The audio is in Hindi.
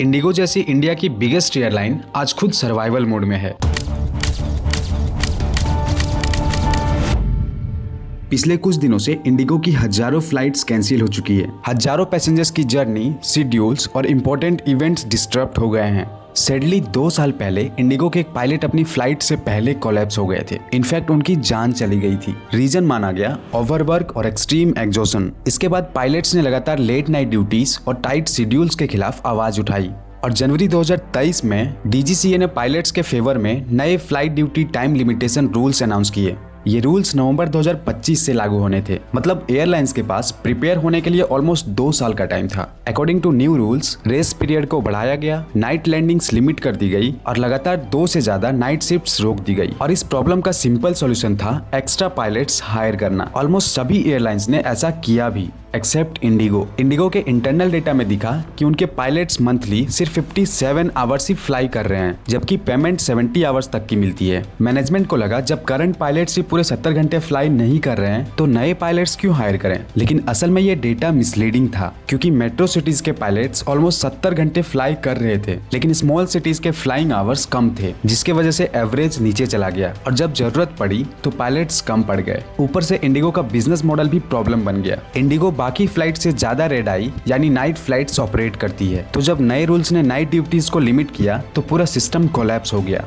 इंडिगो जैसी इंडिया की बिगेस्ट एयरलाइन आज खुद सर्वाइवल मोड में है। पिछले कुछ दिनों से इंडिगो की हजारों फ्लाइट्स कैंसिल हो चुकी है। हजारों पैसेंजर्स की जर्नी, शेड्यूल्स और इंपॉर्टेंट इवेंट्स डिस्टर्ब हो गए हैं। सैडली 2 साल पहले इंडिगो के एक पायलट अपनी फ्लाइट से पहले कोलैप्स हो गए थे। इनफैक्ट उनकी जान चली गई थी। रीजन माना गया ओवरवर्क और एक्सट्रीम एग्जॉशन। इसके बाद पायलट्स ने लगातार लेट नाइट ड्यूटीज और टाइट शेड्यूल्स के खिलाफ आवाज उठाई और जनवरी 2023 में डीजीसीए ने पायलट्स के फेवर में नए flight duty time limitation rules announce किए। ये रूल्स नवंबर 2025 से लागू होने थे। मतलब एयरलाइंस के पास प्रिपेयर होने के लिए ऑलमोस्ट 2 साल का टाइम था। According to new rules, rest period को बढ़ाया गया, नाइट लैंडिंग्स लिमिट कर दी गई और लगातार 2 से ज्यादा नाइट शिफ्ट्स रोक दी गई। और इस प्रॉब्लम का सिंपल सॉल्यूशन था एक्स्ट्रा पायलट्स हायर करना। ऑलमोस्ट सभी एयरलाइंस ने ऐसा किया भी एक्सेप्ट इंडिगो। इंडिगो के इंटरनल डेटा में दिखा कि उनके पायलट्स मंथली सिर्फ 57 आवर्स ही फ्लाई कर रहे हैं, जबकि पेमेंट 70 आवर्स तक की मिलती है। मैनेजमेंट को लगा जब करंट पायलट्स ही पूरे 70 घंटे फ्लाई नहीं कर रहे हैं तो नए पायलट्स क्यों हायर करें। लेकिन असल में ये डेटा मिसलीडिंग था, क्योंकि मेट्रो सिटीज के पायलट्स ऑलमोस्ट 70 घंटे फ्लाई कर रहे थे, लेकिन स्मॉल सिटीज के फ्लाइंग आवर्स कम थे, जिसकी वजह से एवरेज नीचे चला गया और जब जरूरत पड़ी तो पायलट्स कम पड़ गए। ऊपर से इंडिगो का बिजनेस मॉडल भी प्रॉब्लम बन गया। इंडिगो बाकी फ्लाइट से ज्यादा रेड आई यानी नाइट फ्लाइट्स ऑपरेट करती है, तो जब नए रूल्स ने नाइट ड्यूटीज को लिमिट किया तो पूरा सिस्टम कोलैप्स हो गया।